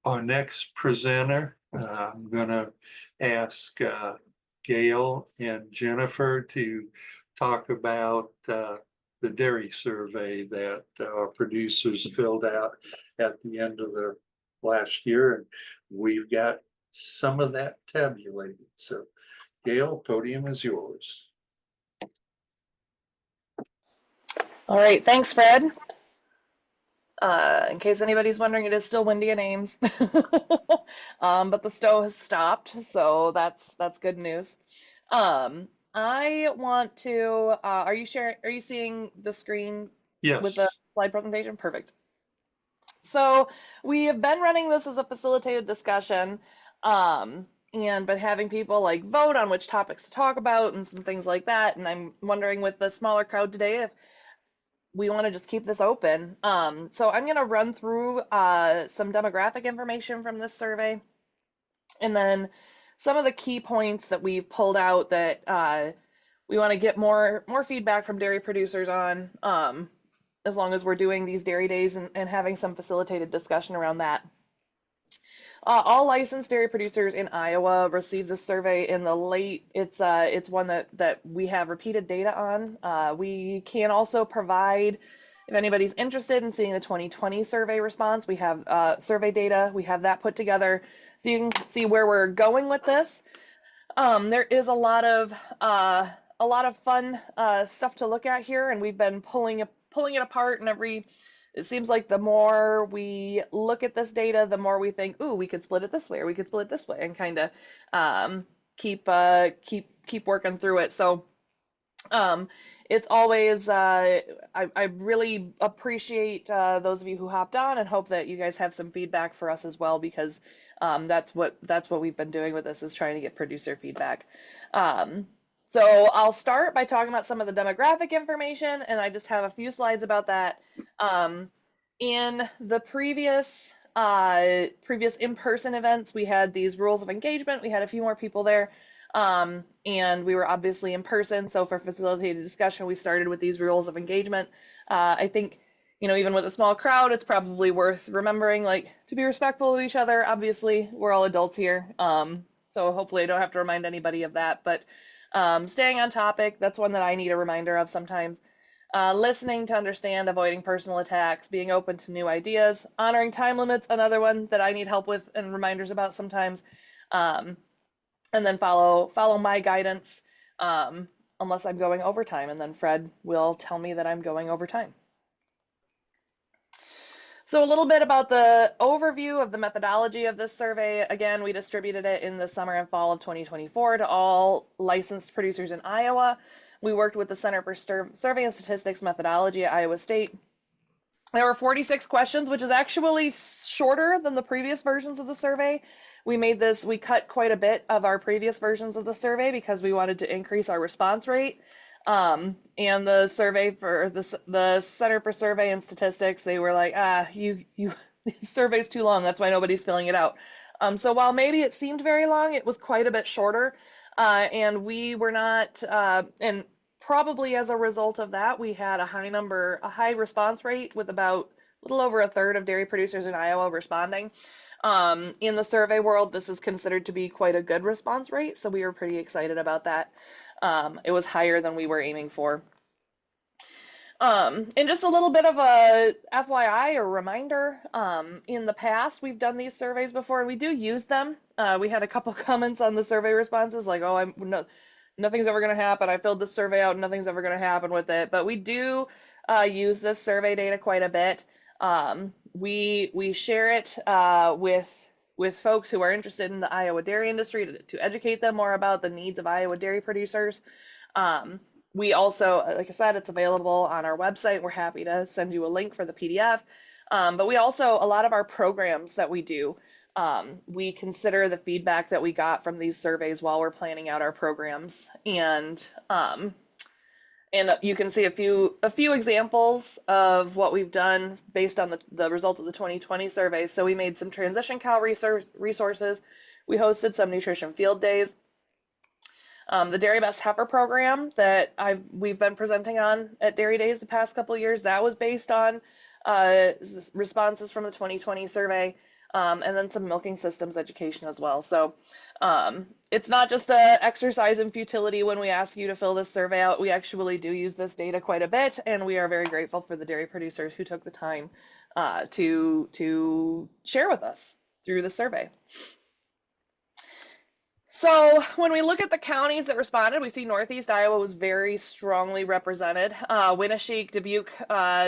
Our next presenter, I'm going to ask Gail and Jennifer to talk about the dairy survey that our producers filled out at the end of the last year. And we've got some of that tabulated. So Gail, podium is yours. All right, thanks, Fred. In case anybody's wondering, it is still windy in Ames, but the stow has stopped, so that's good news. I want to. Are you sharing? Are you seeing the screen with the Yes. slide presentation? Perfect. So we have been running this as a facilitated discussion, and been having people like vote on which topics to talk about and some things like that. And I'm wondering with the smaller crowd today if we want to just keep this open. So I'm going to run through some demographic information from this survey, and then some of the key points that we've pulled out that we want to get more feedback from dairy producers on, as long as we're doing these dairy days and having some facilitated discussion around that. All licensed dairy producers in Iowa receive this survey in the late. It's one that we have repeated data on. We can also provide, if anybody's interested in seeing the 2020 survey response, we have survey data. We have that put together, so you can see where we're going with this. There is a lot of fun stuff to look at here, and we've been pulling it apart, and it seems like the more we look at this data, the more we think, ooh, we could split it this way, or we could split it this way, and kind of keep working through it. So it's always I really appreciate those of you who hopped on, and hope that you guys have some feedback for us as well, because that's what we've been doing with this, is trying to get producer feedback. So I'll start by talking about some of the demographic information, and I just have a few slides about that. In the previous in-person events, we had these rules of engagement. We had a few more people there, and we were obviously in person. So for facilitated discussion, we started with these rules of engagement. I think, even with a small crowd, it's probably worth remembering, like, to be respectful of each other. Obviously, we're all adults here, so hopefully I don't have to remind anybody of that. But staying on topic, that's one that I need a reminder of sometimes. Listening to understand, avoiding personal attacks, being open to new ideas, honoring time limits, another one that I need help with and reminders about sometimes. And then follow my guidance, unless I'm going overtime, and then Fred will tell me that I'm going overtime. So a little bit about the overview of the methodology of this survey. Again, we distributed it in the summer and fall of 2024 to all licensed producers in Iowa. We worked with the Center for Survey and Statistics Methodology at Iowa State. There were 46 questions, which is actually shorter than the previous versions of the survey. We cut quite a bit of our previous versions of the survey because we wanted to increase our response rate. And the survey for the Center for Survey and Statistics, they were like, you this survey's too long. That's why nobody's filling it out. So while maybe it seemed very long, it was quite a bit shorter. And we were not, and probably as a result of that, we had a high response rate, with about a little over a third of dairy producers in Iowa responding. In the survey world, this is considered to be quite a good response rate, so we were pretty excited about that. It was higher than we were aiming for. And just a little bit of a FYI or reminder, in the past, we've done these surveys before, and we do use them. We had a couple comments on the survey responses, like, oh, nothing's ever going to happen. I filled this survey out, and nothing's ever going to happen with it. But we do use this survey data quite a bit. We share it with folks who are interested in the Iowa dairy industry, to educate them more about the needs of Iowa dairy producers. We also, like I said, it's available on our website. We're happy to send you a link for the PDF. But we also, a lot of our programs that we do, we consider the feedback that we got from these surveys while we're planning out our programs. And you can see a few examples of what we've done based on the results of the 2020 survey. So we made some transition cow resources. We hosted some nutrition field days. The Dairy Best Heifer program that we've been presenting on at Dairy Days the past couple of years, that was based on responses from the 2020 survey. and then some milking systems education as well. So it's not just a exercise in futility when we ask you to fill this survey out. We actually do use this data quite a bit, and we are very grateful for the dairy producers who took the time to share with us through the survey. So when we look at the counties that responded, we see Northeast Iowa was very strongly represented. Winneshiek, Dubuque,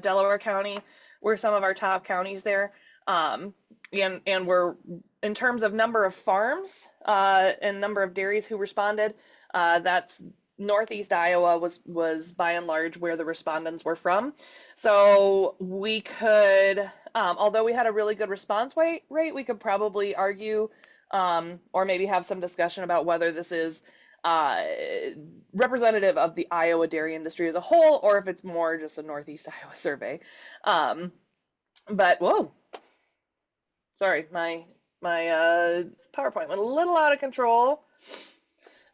Delaware County were some of our top counties there. And we're, in terms of number of farms and number of dairies who responded, that's Northeast Iowa was by and large where the respondents were from. So we could, although we had a really good response rate, we could probably argue or maybe have some discussion about whether this is representative of the Iowa dairy industry as a whole, or if it's more just a Northeast Iowa survey. But whoa, sorry, my PowerPoint went a little out of control.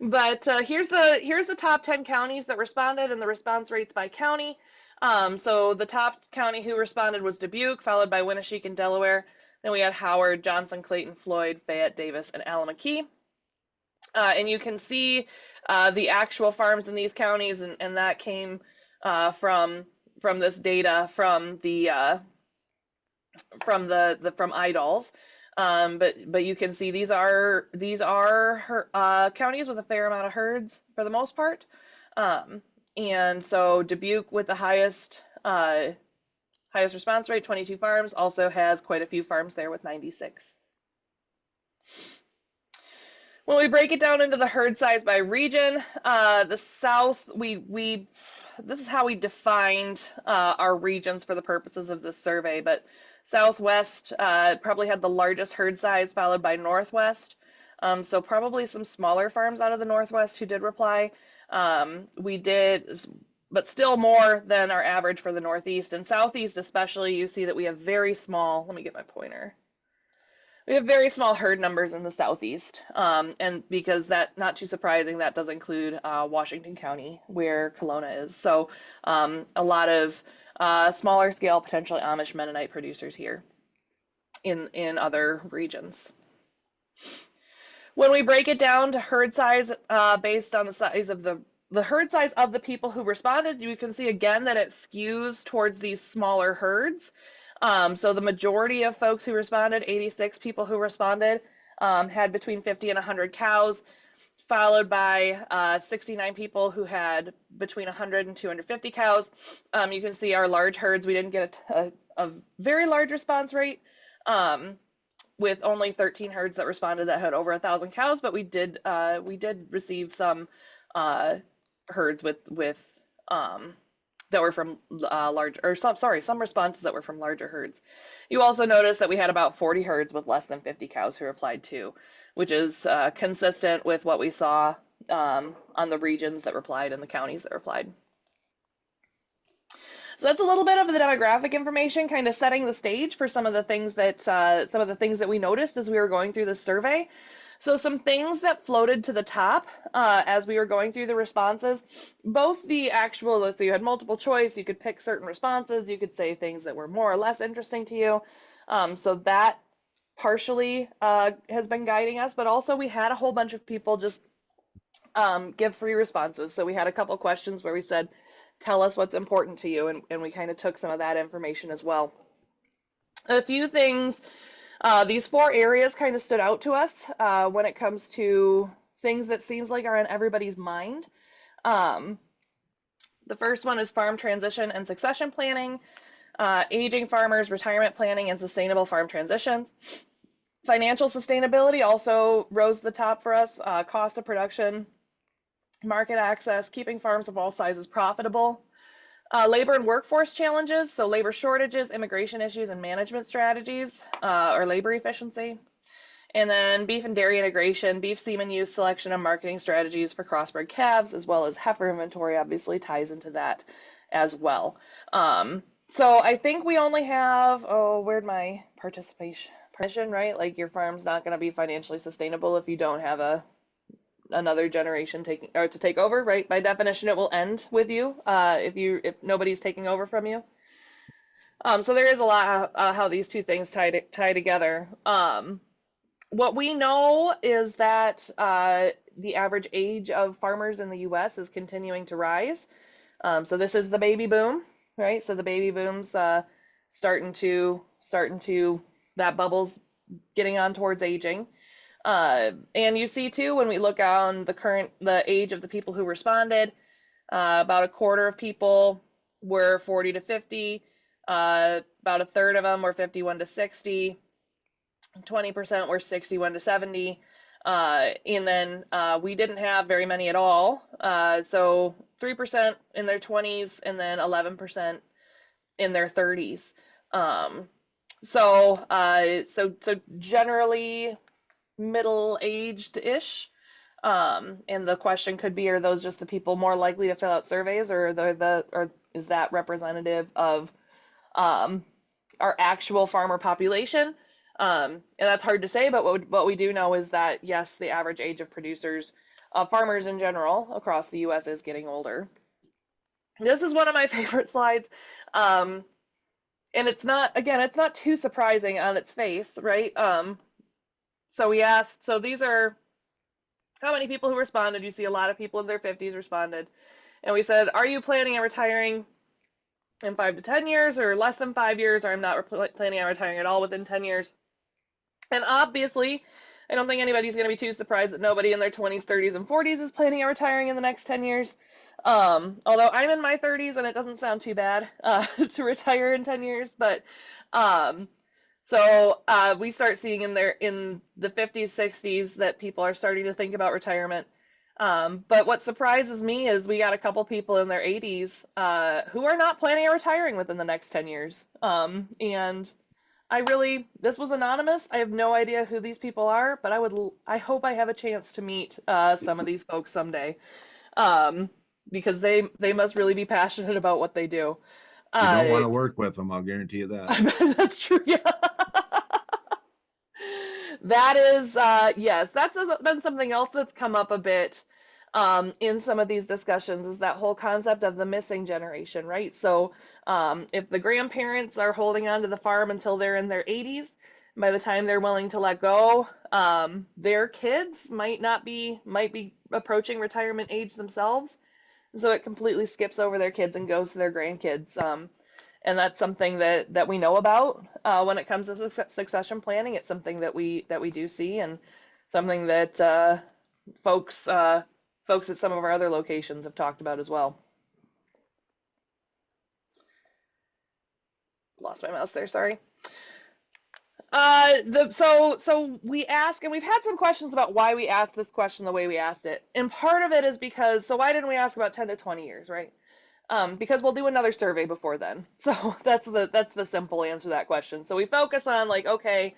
But here's the top 10 counties that responded and the response rates by county. So the top county who responded was Dubuque, followed by Winneshiek and Delaware. Then we had Howard, Johnson, Clayton, Floyd, Fayette, Davis, and Allamakee. And you can see the actual farms in these counties, and that came from this data from the from IDOLS. But you can see these are counties with a fair amount of herds for the most part. And so Dubuque with the highest response rate, 22 farms, also has quite a few farms there with 96. When we break it down into the herd size by region, the South, this is how we defined our regions for the purposes of this survey, but Southwest probably had the largest herd size, followed by Northwest. So probably some smaller farms out of the Northwest who did reply. We did, but still more than our average for the Northeast. And Southeast especially, you see that we have very small, let me get my pointer. We have very small herd numbers in the Southeast. And because that, not too surprising, that does include Washington County, where Kelowna is. So a lot of smaller scale, potentially Amish Mennonite producers here in other regions. When we break it down to herd size based on the size of the herd size of the people who responded, you can see again that it skews towards these smaller herds. So the majority of folks who responded, 86 people who responded, had between 50 and 100 cows, followed by 69 people who had between 100 and 250 cows. You can see our large herds, we didn't get a very large response rate, with only 13 herds that responded that had over 1,000 cows, but we did receive some herds with that were from some responses that were from larger herds. You also notice that we had about 40 herds with less than 50 cows who replied too, which is consistent with what we saw on the regions that replied and the counties that replied. So that's a little bit of the demographic information, kind of setting the stage for some of the things that we noticed as we were going through this survey. So some things that floated to the top as we were going through the responses, both the actual, so you had multiple choice, you could pick certain responses, you could say things that were more or less interesting to you. So that partially has been guiding us, but also we had a whole bunch of people just give free responses. So we had a couple questions where we said, tell us what's important to you, and we kind of took some of that information as well. A few things, these 4 areas kind of stood out to us when it comes to things that seems like are in everybody's mind. The first one is farm transition and succession planning, aging farmers, retirement planning, and sustainable farm transitions. Financial sustainability also rose to the top for us, cost of production, market access, keeping farms of all sizes profitable. Labor and workforce challenges, so labor shortages, immigration issues, and management strategies, or labor efficiency. And then beef and dairy integration, beef semen use, selection, and marketing strategies for crossbred calves, as well as heifer inventory obviously ties into that as well. So I think we only have, where'd my participation, right? Like your farm's not going to be financially sustainable if you don't have another generation to take over, right? By definition, it will end with you if nobody's taking over from you. So there is a lot how these two things tie together. What we know is that the average age of farmers in the U.S. is continuing to rise. So this is the baby boom, right? So the baby boom's starting to that bubble's getting on towards aging. And you see too when we look on the age of the people who responded, about a quarter of people were 40 to 50. About a third of them were 51 to 60. 20% were 61 to 70. And then we didn't have very many at all. So 3% in their 20s and then 11% in their 30s. So generally middle-aged ish. And the question could be, are those just the people more likely to fill out surveys, or or is that representative of our actual farmer population? And that's hard to say, but what we do know is that yes, the average age of producers, farmers in general across the U.S. is getting older. This is one of my favorite slides. And it's not too surprising on its face, right? So we asked, so these are how many people who responded. You see a lot of people in their 50s responded. And we said, are you planning on retiring in 5 to 10 years or less than 5 years, or I'm not planning on retiring at all within 10 years? And obviously, I don't think anybody's going to be too surprised that nobody in their 20s, 30s, and 40s is planning on retiring in the next 10 years. Although I'm in my 30s and it doesn't sound too bad to retire in 10 years, but um, we start seeing in the 50s, 60s that people are starting to think about retirement. But what surprises me is we got a couple people in their 80s who are not planning on retiring within the next 10 years. And this was anonymous. I have no idea who these people are, but I hope I have a chance to meet some of these folks someday, um, because they must really be passionate about what they do. You don't want Uh, to work with them, I'll guarantee you that. that's true. Yeah. That is, yes, that's been something else that's come up a bit in some of these discussions, is that whole concept of the missing generation, right? So if the grandparents are holding on to the farm until they're in their 80s, by the time they're willing to let go, their kids might be approaching retirement age themselves. So it completely skips over their kids and goes to their grandkids. And that's something that we know about when it comes to succession planning. It's something that we do see, and something that folks folks at some of our other locations have talked about as well. Lost my mouse there, sorry. So we ask, and we've had some questions about why we asked this question the way we asked it. And part of it is because, so why didn't we ask about 10 to 20 years, right? Because we'll do another survey before then. So that's the simple answer to that question. So we focus on, like, okay,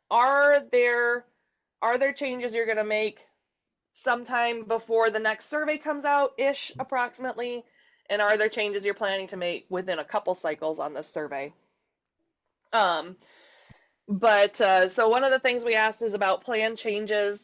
are there changes you're gonna make sometime before the next survey comes out ish, approximately, and are there changes you're planning to make within a couple cycles on this survey? So one of the things we asked is about plan changes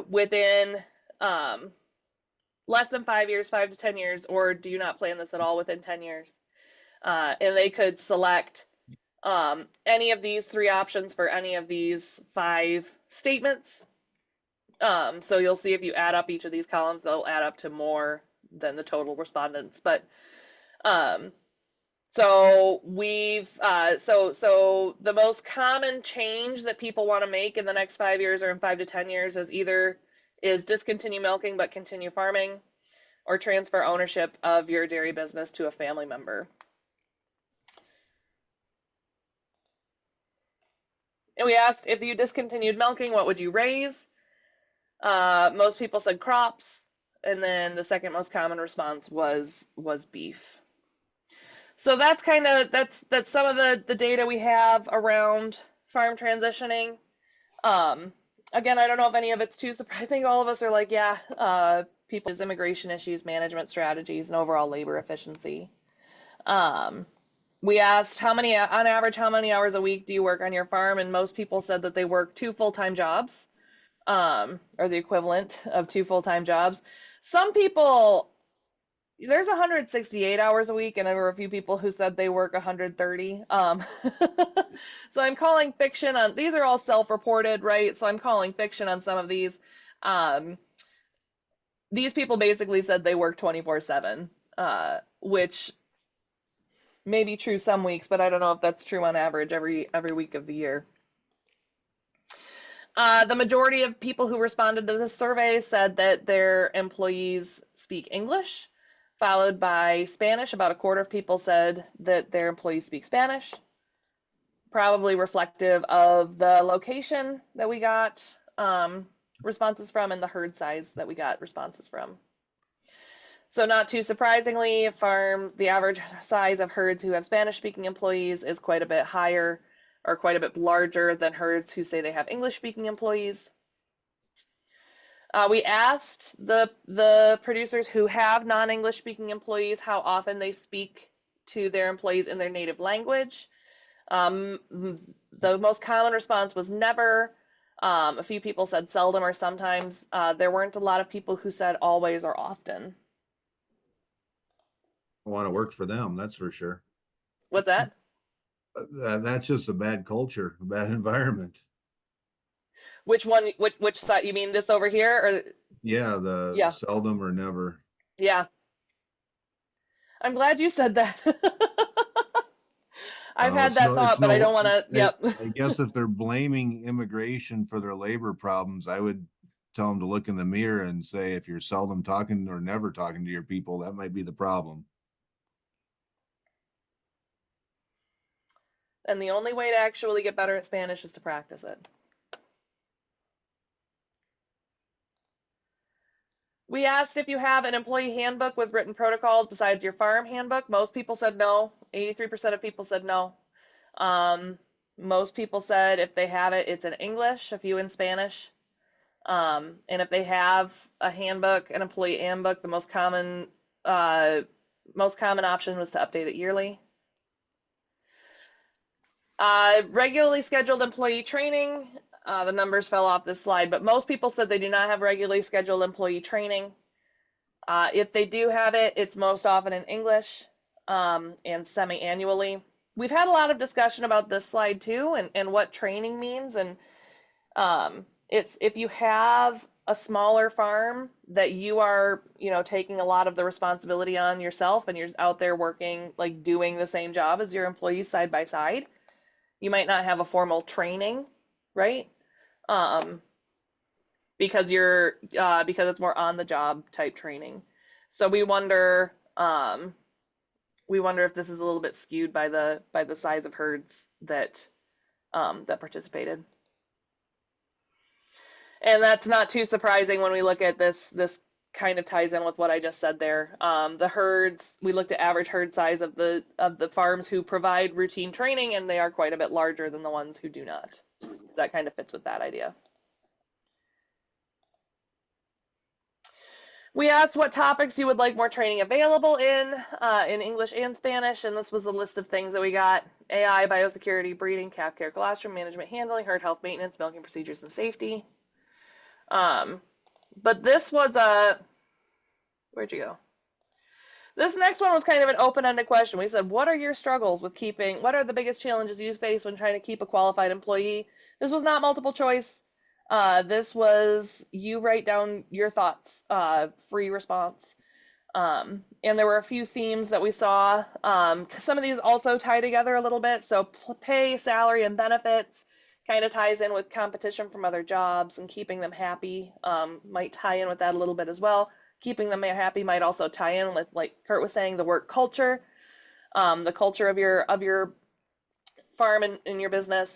within less than 5 years, 5 to 10 years, or do you not plan this at all within 10 years? And they could select any of these three options for any of these 5 statements. So you'll see if you add up each of these columns, they'll add up to more than the total respondents. But so the most common change that people want to make in the next 5 years or in 5 to 10 years is discontinue milking but continue farming, or transfer ownership of your dairy business to a family member. And we asked, if you discontinued milking, what would you raise? Most people said crops, and then the second most common response was beef. So that's some of the data we have around farm transitioning. Again, I don't know if any of it's too surprising. I think all of us are like, yeah, people's immigration issues, management strategies, and overall labor efficiency. We asked on average, how many hours a week do you work on your farm? And most people said that they work 2 full-time jobs, or the equivalent of 2 full-time jobs. Some people there's 168 hours a week, and there were a few people who said they work 130. So I'm calling fiction on these are all self-reported, right? So I'm calling fiction on some of these. Um, these people basically said they work 24/7, which may be true some weeks, but I don't know if that's true on average every week of the year. The majority of people who responded to this survey said that their employees speak English, followed by Spanish. About a quarter of people said that their employees speak Spanish, probably reflective of the location that we got responses from and the herd size that we got responses from. So not too surprisingly, farms, the average size of herds who have Spanish-speaking employees is quite a bit higher or quite a bit larger than herds who say they have English-speaking employees. We asked the producers who have non-English speaking employees how often they speak to their employees in their native language. The most common response was never. A few people said seldom or sometimes. There weren't a lot of people who said always or often. Want to work for them, that's for sure. What's that? That's just a bad culture, a bad environment. Which one? Which side? You mean this over here, or Yeah, the Yeah. seldom or never. yeah? I'm glad you said that. I've had that thought, but I don't want to. Yep. I guess if they're blaming immigration for their labor problems, I would tell them to look in the mirror and say, if you're seldom talking or never talking to your people, that might be the problem. And the only way to actually get better at Spanish is to practice it. We asked if you have an employee handbook with written protocols besides your farm handbook. Most people said no. 83% of people said no. Most people said if they have it, it's in English, a few in Spanish. And if they have a handbook, an employee handbook, the most common option was to update it yearly. Regularly scheduled employee training. The numbers fell off this slide, but most people said they do not have regularly scheduled employee training. If they do have it, it's most often in English and semi-annually. We've had a lot of discussion about this slide too, and what training means. And it's if you have a smaller farm that you are, taking a lot of the responsibility on yourself, and you're out there working, like doing the same job as your employees side by side, you might not have a formal training, right? Because it's more on the job type training. So we wonder if this is a little bit skewed by the size of herds that participated. And that's not too surprising when we look at this kind of ties in with what I just said there. The herds, we looked at average herd size of the farms who provide routine training, and they are quite a bit larger than the ones who do not. So that kind of fits with that idea. We asked what topics you would like more training available in English and Spanish, and this was a list of things that we got: AI, biosecurity, breeding, calf care, colostrum, management, handling, herd health, maintenance, milking procedures, and safety. But this was where'd you go? This next one was kind of an open-ended question. We said, what are your struggles with what are the biggest challenges you face when trying to keep a qualified employee? This was not multiple choice. This was you write down your thoughts, free response. And there were a few themes that we saw. Some of these also tie together a little bit. So pay, salary, and benefits kind of ties in with competition from other jobs, and keeping them happy might tie in with that a little bit as well. Keeping them happy might also tie in with, like Kurt was saying, the work culture, the culture of your farm and in your business.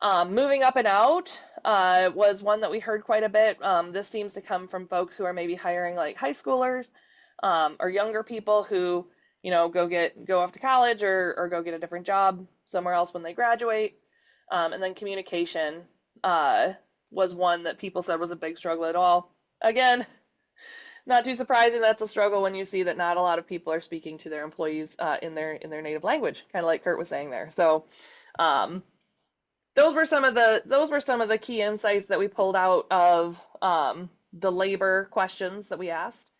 Moving up and out was one that we heard quite a bit. This seems to come from folks who are maybe hiring like high schoolers or younger people who, go off to college or go get a different job somewhere else when they graduate. And then communication was one that people said was a big struggle at all. Again, not too surprising, that's a struggle when you see that not a lot of people are speaking to their employees in their native language, kind of like Kurt was saying there. So those were some of the key insights that we pulled out of the labor questions that we asked.